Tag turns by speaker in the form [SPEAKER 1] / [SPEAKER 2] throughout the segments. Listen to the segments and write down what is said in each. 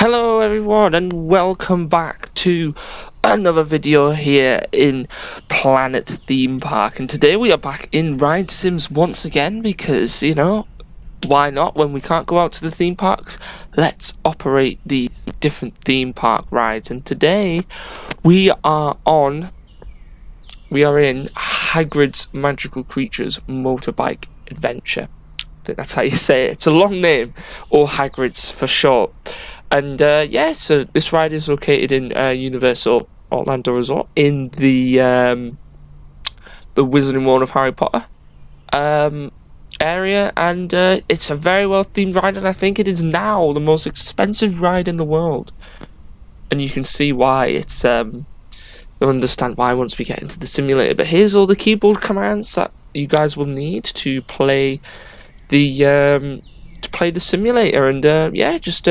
[SPEAKER 1] Hello everyone and welcome back to another video here in Planet Theme Park, and today we are back in Ride Sims once again because, you know, why not? When we can't go out to the theme parks, let's operate these different theme park rides. And today we are in Hagrids Magical Creatures Motorbike Adventure. I think that's how you say it. It's a long name, or Hagrids for short. And yeah, so this ride is located in Universal Orlando Resort in the Wizarding World of Harry Potter area, and it's a very well themed ride, and I think it is now the most expensive ride in the world. And you can see why. It's you'll understand why once we get into the simulator. But here's all the keyboard commands that you guys will need to play the simulator, and yeah, just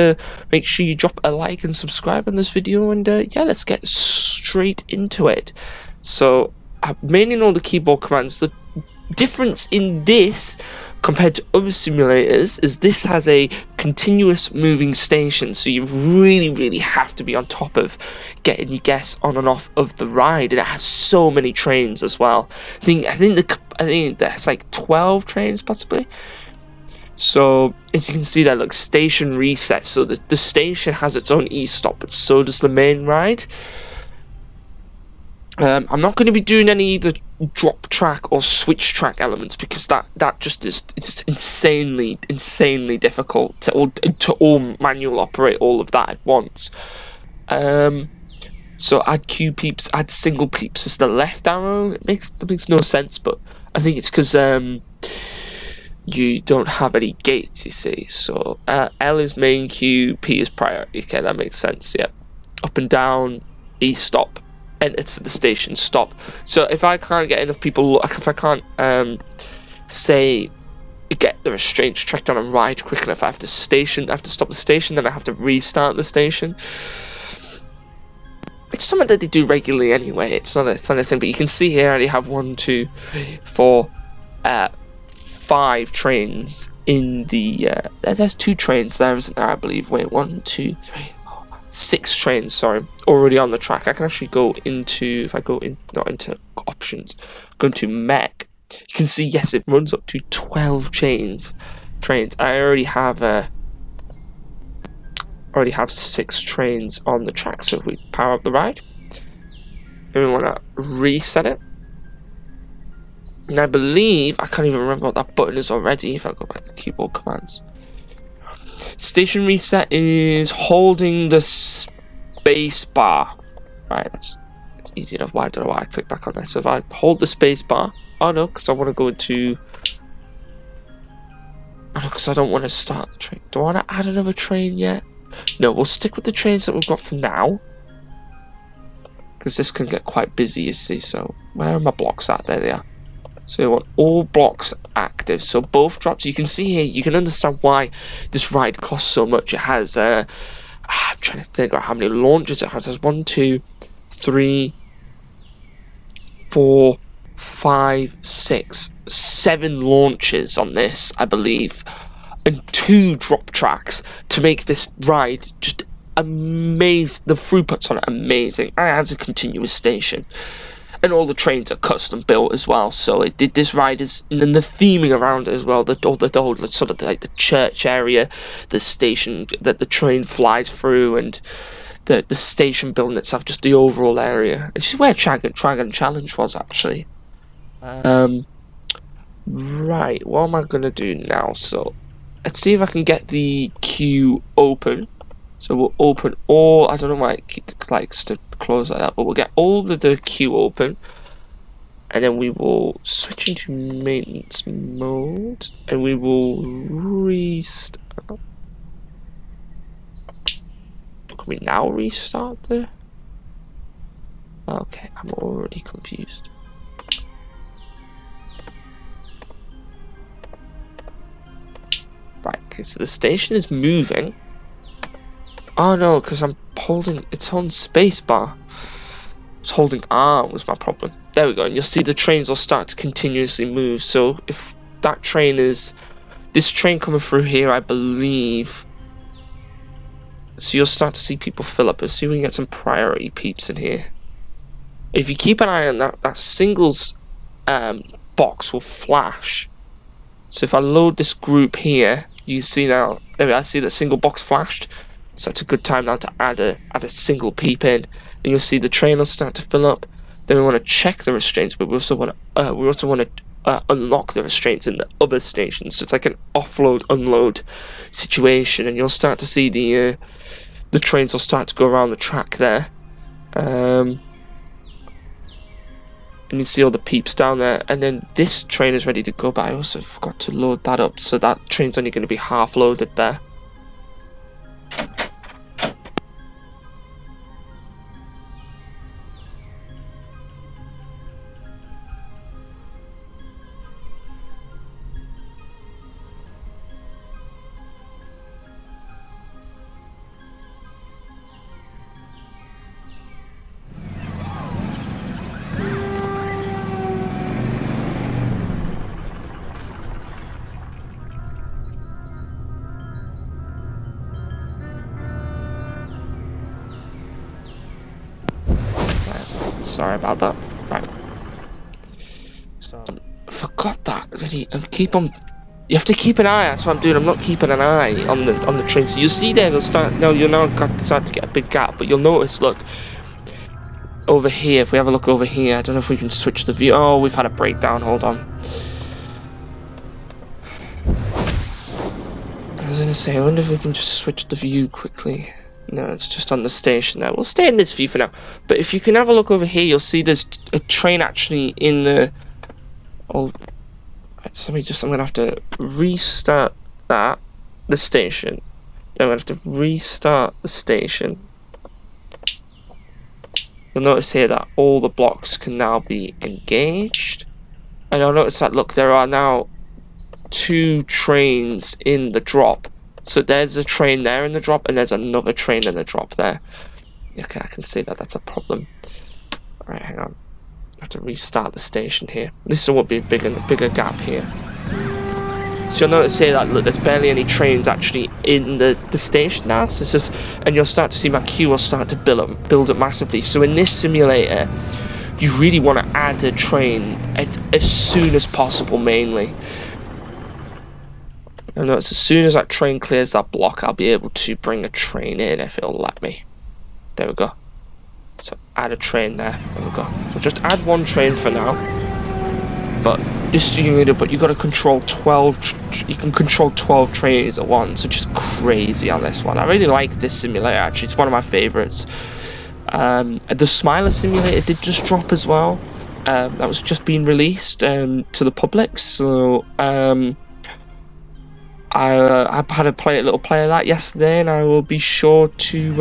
[SPEAKER 1] make sure you drop a like and subscribe on this video, and yeah, let's get straight into it. So mainly all the keyboard commands. The difference in this compared to other simulators is this has a continuous moving station, so you really have to be on top of getting your guests on and off of the ride, and it has so many trains as well. I think that's like 12 trains possibly. So, as you can see, that looks station reset. So the station has its own e-stop, but so does the main ride. I'm not going to be doing any either drop track or switch track elements because that just is insanely difficult to all manual operate all of that at once. So add queue peeps, add single peeps as the left arrow. That makes no sense, but I think it's because you don't have any gates, you see. So L is main queue, P is priority. Okay, that makes sense. Yeah, up and down, E stop, enter to the station, stop. So if I can't get enough people, if I can't say get the restraints tracked down and ride quick enough, I have to stop the station, then I have to restart the station. It's something that they do regularly anyway. It's not a thing, but you can see here I only have 1, 2, 3, 4, 5 trains in the there's 2 trains there, isn't there? I believe. Wait, 1, 2, 3, 4, 6 trains, sorry, already on the track. I can actually go into, if I go in, not into options, go into mech, you can see, yes, it runs up to 12 trains. I already have 6 trains on the track. So if we power up the ride and we want to reset it, and I believe, I can't even remember what that button is already if I go back to keyboard commands. Station reset is holding the space bar. Right, that's easy enough. I don't know why I clicked back on that. So if I hold the space bar, oh no, because I want to go into, oh no, because I don't want to start the train. Do I want to add another train yet? No, we'll stick with the trains that we've got for now, because this can get quite busy, you see. So where are my blocks at? There they are. So we want all blocks active. So both drops, you can see here, you can understand why this ride costs so much. It has, I'm trying to figure out how many launches it has. It has 1, 2, 3, 4, 5, 6, 7 launches on this, I believe, and 2 drop tracks to make this ride just amazing. The throughput's on it amazing. And it has a continuous station. And all the trains are custom built as well, so this ride is, and then the theming around it as well, the whole sort of like the church area, the station that the train flies through, and the station building itself, just the overall area. It's just where Dragon Challenge was actually. Right, what am I gonna do now? So let's see if I can get the queue open. So we'll open all, I don't know why it likes to close like that, but we'll get all the queue open, and then we will switch into maintenance mode, and we will restart. Can we now restart the? Okay, I'm already confused. Right, okay, so the station is moving. Oh no, because I'm holding, it's on spacebar. It's holding R was my problem. There we go, and you'll see the trains will start to continuously move. So if that train is, this train coming through here, I believe, So you'll start to see people fill up. Let's see if we can get some priority peeps in here. If you keep an eye on that singles box will flash. So if I load this group here, you see now, there we are, I see that single box flashed. So that's a good time now to add a single peep in. And you'll see the train will start to fill up. Then we want to check the restraints, but we also want to unlock the restraints in the other stations. So it's like an offload unload situation, and you'll start to see the trains will start to go around the track there. And you see all the peeps down there, and then this train is ready to go, but I also forgot to load that up, so that train's only going to be half loaded there. Sorry about that. Right. So, forgot that. Really, keep on. You have to keep an eye. That's what I'm doing. I'm not keeping an eye on the train. So you see there, they'll start. Now you'll now start to get a big gap. But you'll notice, look, over here. If we have a look over here, I don't know if we can switch the view. Oh, we've had a breakdown. Hold on. I was gonna say, I wonder if we can just switch the view quickly. No, it's just on the station now. We'll stay in this view for now. But if you can have a look over here, you'll see there's a train actually in the... Oh, so I'm going to have to restart the station. Then I'm going to have to restart the station. You'll notice here that all the blocks can now be engaged. And you'll notice that, look, there are now 2 trains in the drop. So there's a train there in the drop, and there's another train in the drop there. Okay, I can see that. That's a problem. Alright, hang on. I have to restart the station here. This will be a bigger gap here. So you'll notice here that, look, there's barely any trains actually in the station now. So it's just, and you'll start to see my queue will start to build up massively. So in this simulator, you really want to add a train as soon as possible, mainly. You'll notice as soon as that train clears that block, I'll be able to bring a train in if it'll let me. There we go. So add a train there. There we go. We'll just add 1 train for now. But you got to control 12. You can control 12 trains at once, which is crazy on this one. I really like this simulator. Actually, it's one of my favorites. The Smiler simulator did just drop as well. That was just being released to the public. So I had a little play of that yesterday, and I will be sure to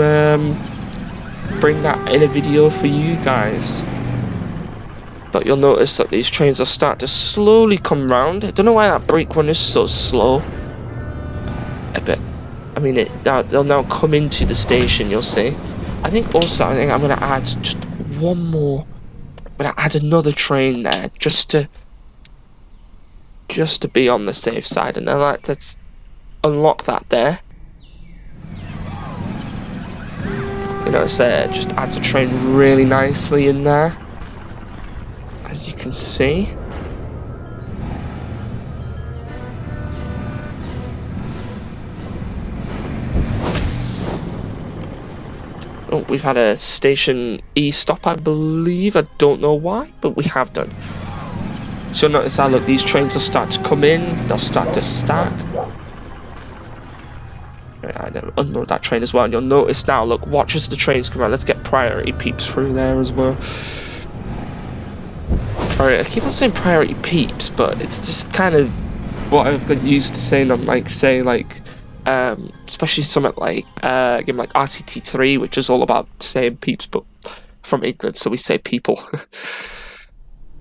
[SPEAKER 1] bring that in a video for you guys. But you'll notice that these trains will start to slowly come round. I don't know why that brake one is so slow. A bit. I mean, they'll now come into the station, you'll see. I think I'm going to add just 1 more. I'm going to add another train there, just to be on the safe side. And then let's unlock that there. You notice there, just adds a train really nicely in there, as you can see. Oh, we've had a station E stop, I believe. I don't know why, but we have done. So you'll notice that, look, these trains will start to come in, they'll start to stack. I unload that train as well, and you'll notice now, look, watch as the trains come out. Let's get priority peeps through there as well. Alright, I keep on saying priority peeps, but it's just kind of what I've got used to saying on, like, say, like, especially something like a game like RCT3, which is all about saying peeps, but from England, so we say people.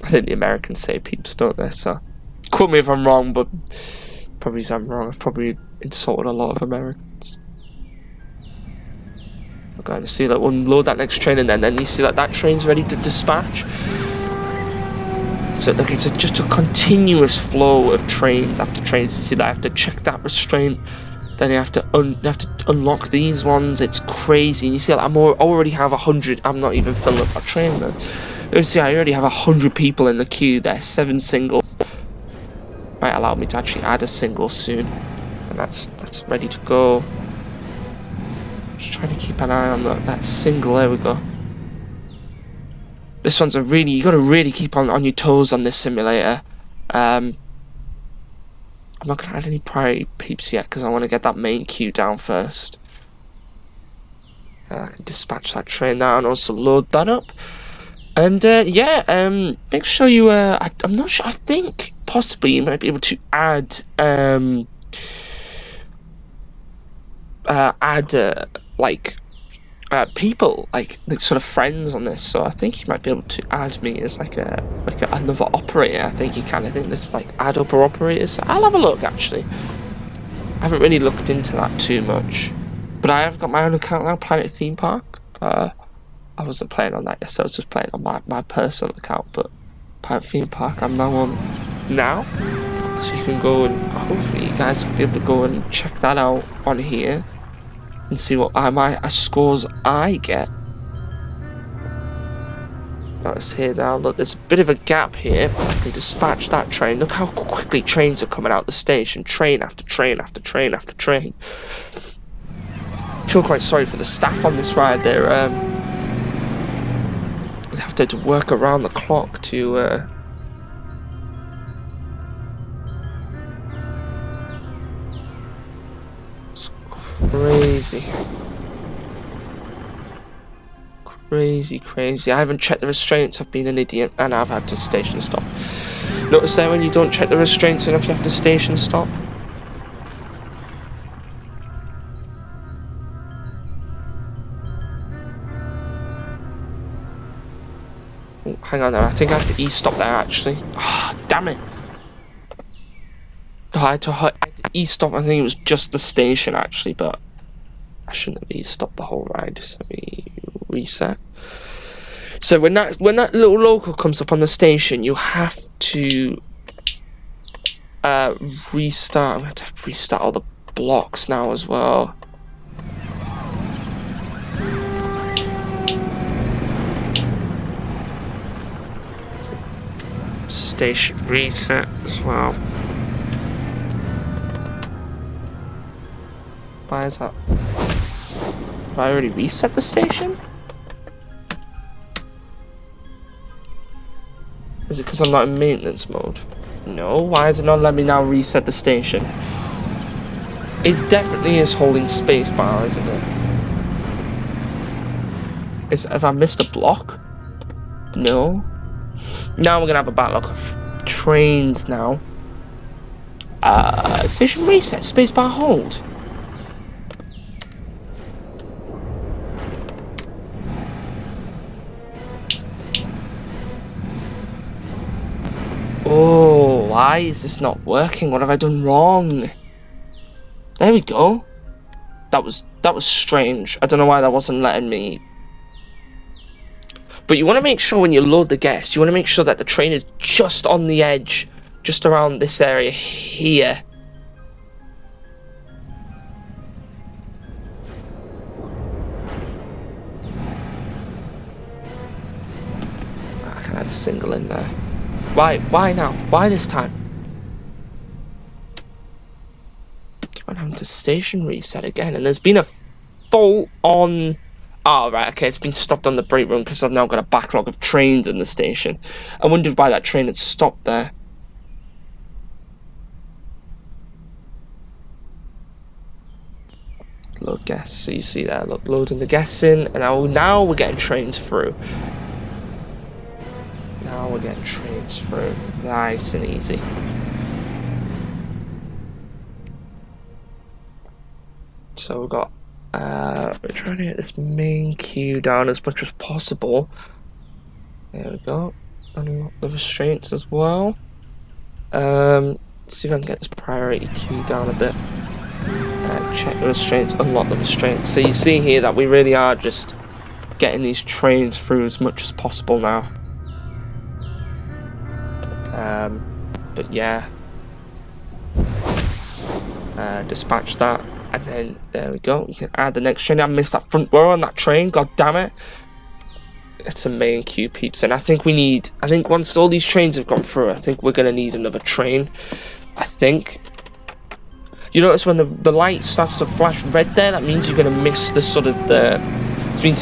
[SPEAKER 1] I think the Americans say peeps, don't they? So, quote me if I'm wrong, but probably if I'm wrong, I've probably insulted a lot of Americans. Okay, you see that we'll load that next train, and then you see that train's ready to dispatch. So look, it's just a continuous flow of trains after trains. You see that I have to check that restraint, Then you have to unlock these ones. It's crazy. And you see, like, already have 100. I'm not even filling up my train there. You see, I already have 100 people in the queue there. 7 singles. Might allow me to actually add a single soon, and that's ready to go. Just trying to keep an eye on that single. There we go. This one's you got to really keep on your toes on this simulator. I'm not going to add any priority peeps yet because I want to get that main queue down first. I can dispatch that train now and also load that up. And yeah, make sure you. I'm not sure. I think possibly you might be able to add people, like sort of friends on this. So I think you might be able to add me as like another operator. I think you can. I think there's like add upper operators. So I'll have a look actually. I haven't really looked into that too much, but I have got my own account now, Planet Theme Park. I wasn't playing on that yesterday. I was just playing on my personal account, but Planet Theme Park I'm now on now. So you can go and hopefully you guys can be able to go and check that out on here and see what scores I get. Notice here now, look, there's a bit of a gap here, but I can dispatch that train. Look how quickly trains are coming out the station. Train after train after train after train. I feel quite sorry for the staff on this ride. They're they have to work around the clock to it's crazy. I haven't checked the restraints. I've been an idiot and I've had to station stop. Notice there when you don't check the restraints enough you have to station stop. Oh, hang on there, I think I have to e-stop there actually. Ah, oh, damn it. I had to e-stop. I think it was just the station actually, but I shouldn't have e-stopped the whole ride. So let me reset. So when that little local comes up on the station, you have to restart. I have to restart all the blocks now as well. Station reset as well. Why is that? Have I already reset the station? Is it because I'm not in maintenance mode? No, why is it not letting me now reset the station? It definitely is holding spacebar, isn't it? Have I missed a block? No. Now we're gonna have a backlog of trains now. Station reset, spacebar hold. Oh, why is this not working? What have I done wrong? There we go. That was strange. I don't know why that wasn't letting me. But you want to make sure when you load the guests, you want to make sure that the train is just on the edge, just around this area here. I can add a single in there. Why now? Why this time? Keep on having to station reset again, and there's been a fault on. Oh, right, okay, it's been stopped on the break run because I've now got a backlog of trains in the station. I wondered why that train had stopped there. Load guests, so you see there, look, loading the guests in, and now we're getting trains through. Now we're getting trains through. Nice and easy. So we've got we're trying to get this main queue down as much as possible. There we go. Unlock the restraints as well. See if I can get this priority queue down a bit. Check the restraints, unlock the restraints. So you see here that we really are just getting these trains through as much as possible now. But yeah. Dispatch that. And then there we go. We can add the next train. I missed that front row on that train. God damn it. It's a main queue, peeps. And I think once all these trains have gone through, I think we're going to need another train. I think. You notice when the light starts to flash red there, that means you're going to miss the sort of the... It means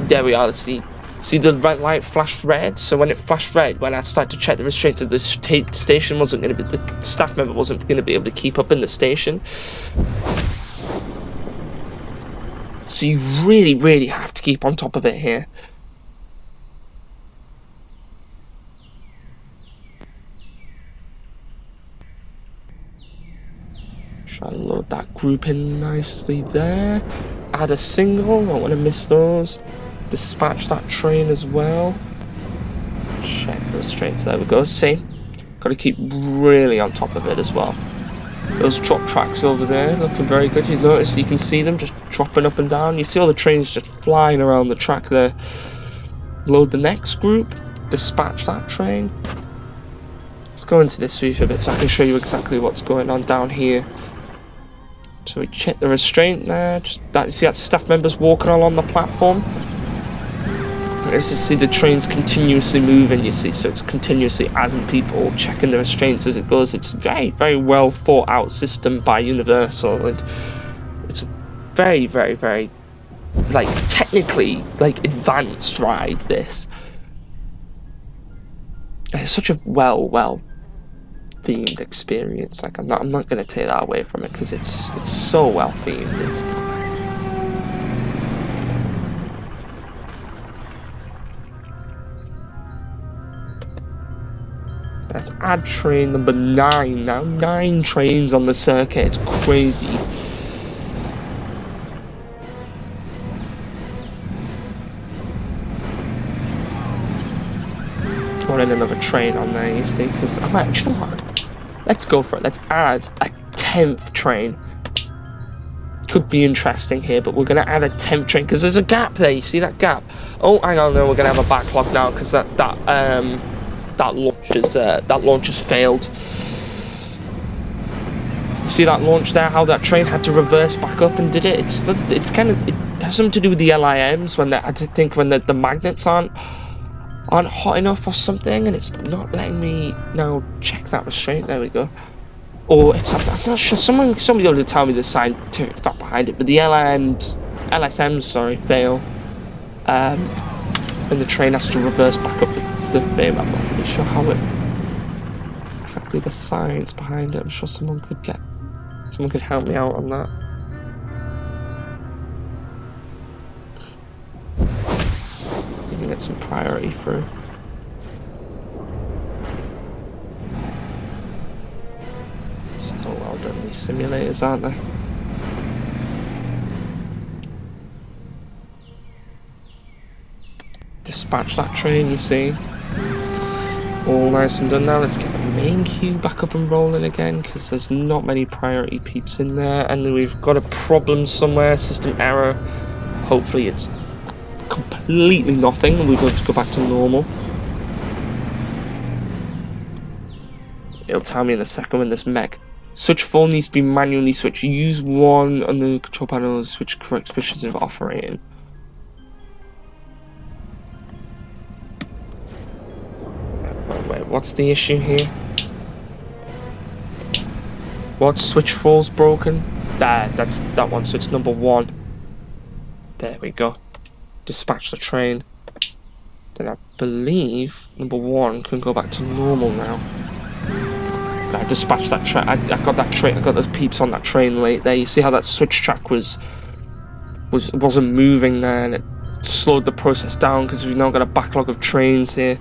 [SPEAKER 1] there we are, let's see. See the red light flashed red? So when it flashed red, when I started to check the restraints, the station wasn't going to be... The staff member wasn't going to be able to keep up in the station. So you really, really have to keep on top of it here. Try and load that group in nicely there. Add a single, don't want to miss those. Dispatch that train as well. Check those trains, there we go. See, got to keep really on top of it as well. Those drop tracks over there looking very good. You notice you can see them just dropping up and down. You see all the trains just flying around the track there. Load the next group. Dispatch that train. Let's go into this view for a bit so I can show you exactly what's going on down here. So we check the restraint there. Just that, see that staff members walking along the platform. As you see, the train's continuously moving, you see, so it's continuously adding people, checking the restraints as it goes. It's a very, very well thought out system by Universal, and it's a very, very, very, like, technically, like, advanced ride, this. And it's such a well themed experience. Like, I'm not going to take that away from it, because it's so well themed. Let's add train number 9 now. 9 trains on the circuit. It's crazy. Want another train on there, you see? Because I'm like, you know what? Let's go for it. Let's add a 10th train. Could be interesting here, but we're going to add a 10th train because there's a gap there. You see that gap? Oh, hang on, no, we're going to have a backlog now because that launch has failed. See that launch there? How that train had to reverse back up and did it? It's kind of, it has something to do with the LIMs when I think when the magnets aren't hot enough or something, and it's not letting me now check that restraint. There we go. Or it's I'm not sure. Somebody ought to tell me the scientific fact behind it. But the LSMs, sorry, fail, and the train has to reverse back up the thing. I'm not really sure how exactly the science behind it. I'm sure someone could help me out on that. You can get some priority through. So well done, these simulators, aren't they? Dispatch that train, you see. All nice and done now. Let's get the main queue back up and rolling again, because there's not many priority peeps in there, and we've got a problem somewhere, system error. Hopefully it's completely nothing and we're going to go back to normal. It'll tell me in a second when this mech. Switch 4 needs to be manually switched. Use 1 on the control panel to switch correct positions of operating. Wait, what's the issue here? What switch 4's broken? That's that one, so it's number 1. There we go. Dispatch the train. Then I believe number 1 can go back to normal now. I dispatched that train. I got that train. I got those peeps on that train late there. You see how that switch track wasn't moving there, and it slowed the process down because we've now got a backlog of trains here.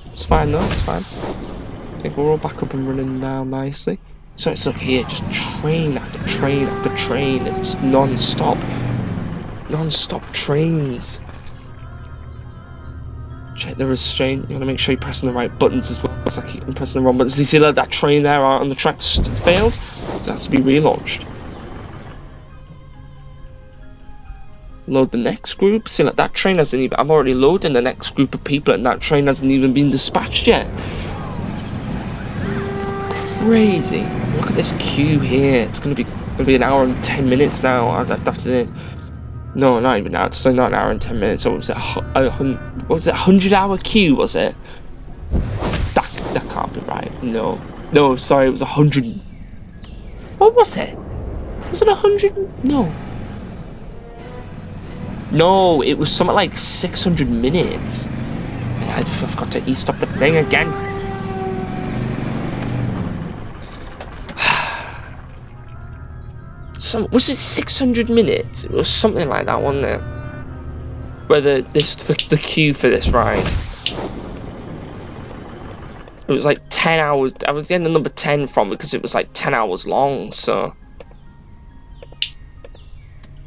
[SPEAKER 1] It's fine though. It's fine. I think we're all back up and running now nicely. So it's look here, just train after train after train. It's just non-stop. Non-stop trains. Check the restraint. You want to make sure you're pressing the right buttons as well. It's like I'm pressing the wrong buttons. You see that train there on the track failed? So it has to be relaunched. Load the next group. See, like that train hasn't even... I'm already loading the next group of people and that train hasn't even been dispatched yet. Crazy. Look at this queue here. It's going to be It'll be an hour and 10 minutes now after this. No, not even now. It's still not an hour and 10 minutes. So was it 100-hour queue? Was it? That can't be right. No, sorry, it was 100. What was it? Was it 100? No, it was something like 600 minutes. I forgot to stop the thing again. Was it 600 minutes? It was something like that, wasn't it? Where the queue for this ride. It was like 10 hours. I was getting the number 10 from because it was like 10 hours long, so.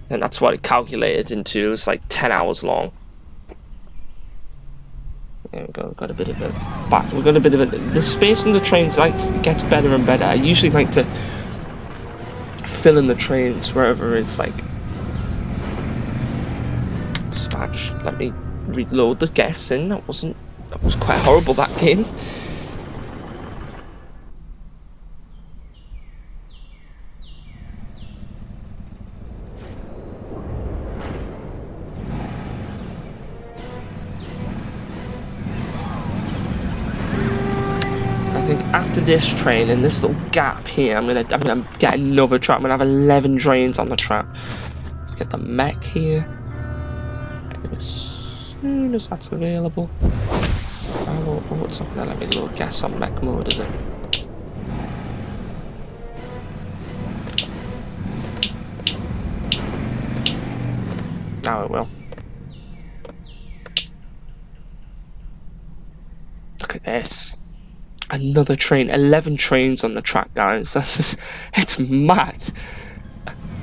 [SPEAKER 1] And that's what it calculated into. It was like 10 hours long. There we go. We've got a bit of the space in the trains gets better and better. I usually like to fill in the trains wherever it's like dispatch. Let me reload the guests in. That was quite horrible, that game. I think after this train and this little gap here, I'm gonna get another track. I'm gonna have 11 trains on the track. Let's get the mech here. And as soon as that's available, what's up there? Let me load gas on mech mode, is it? Now it will. Look at this. Another train. 11 trains on the track, guys. It's mad.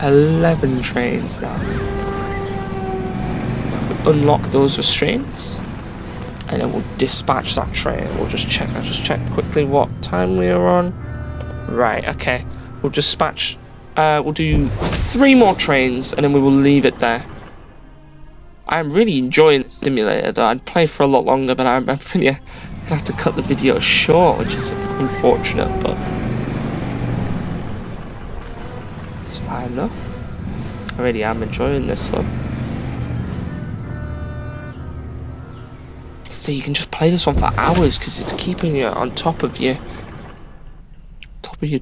[SPEAKER 1] 11 trains now. If we unlock those restraints, and then we'll dispatch that train. I'll just check quickly what time we are on. Right, okay. We'll dispatch. We'll do 3 more trains, and then we will leave it there. I'm really enjoying the simulator, though. I'd play for a lot longer, but I'm really gonna have to cut the video short, which is unfortunate, but it's fine though. I really am enjoying this though. So you can just play this one for hours because it's keeping you on top of your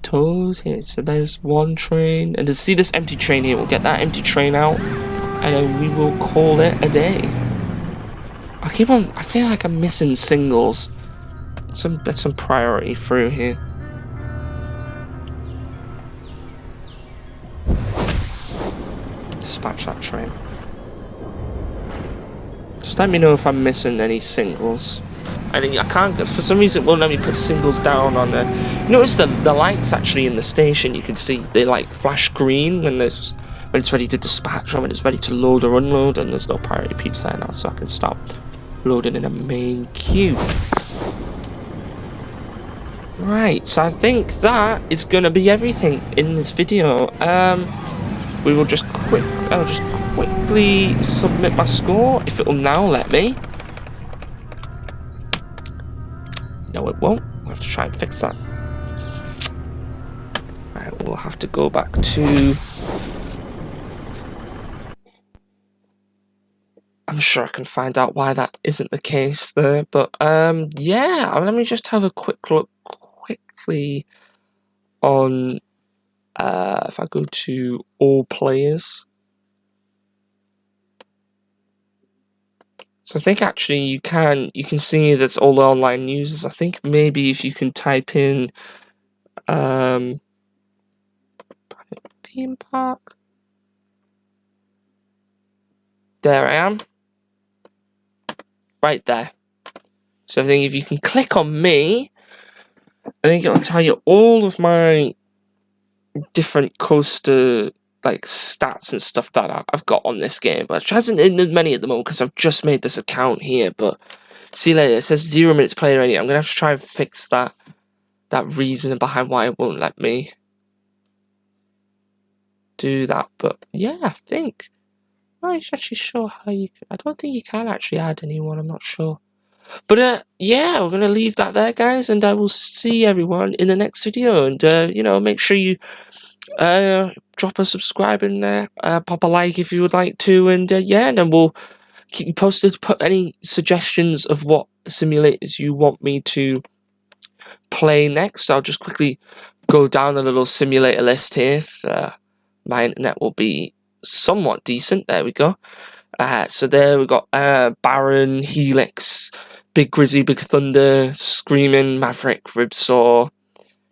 [SPEAKER 1] toes here. So there's one train, and to see this empty train here, we'll get that empty train out, and then we will call it a day. I feel like I'm missing singles. There's some priority through here. Dispatch that train. Just let me know if I'm missing any singles. I can't, for some reason it won't let me put singles down on there. Notice the lights actually in the station, you can see they like flash green when it's ready to dispatch or when it's ready to load or unload, and there's no priority peeps there now, so I can stop loading in a main queue. Right, so I think that is gonna be everything in this video. We will I'll just quickly submit my score if it'll now let me. No, it won't. We'll have to try and fix that. Right, we'll have to go back to. I'm sure I can find out why that isn't the case there, but yeah. Let me just have a quick look quickly on. If I go to all players. So I think actually you can see that's all the online users. I think maybe if you can type in theme park. There I am. Right there. So I think if you can click on me, I think it'll tell you all of my different coaster like stats and stuff that I've got on this game, but it hasn't in many at the moment because I've just made this account here. But see you later. It says 0 minutes play ready. I'm gonna have to try and fix that reason behind why it won't let me do that. But yeah, I think I'm not actually sure how you can. I don't think you can actually add anyone. I'm not sure. But yeah, we're gonna leave that there, guys, and I will see everyone in the next video. And make sure you drop a subscribe in there, pop a like if you would like to, and yeah, and then we'll keep you posted. Put any suggestions of what simulators you want me to play next. I'll just quickly go down a little simulator list here. If, my internet will be somewhat decent. There we go. So there we got Baron, Helix, Big Grizzy, Big Thunder, Screaming, Maverick, Ribsaw.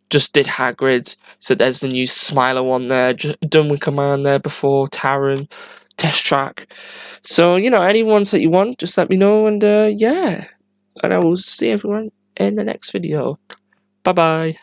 [SPEAKER 1] Just did Hagrids. So there's the new Smiler one there. Just done with Command there before. Taran, Test Track. So, any ones that you want, just let me know. And yeah. And I will see everyone in the next video. Bye-bye.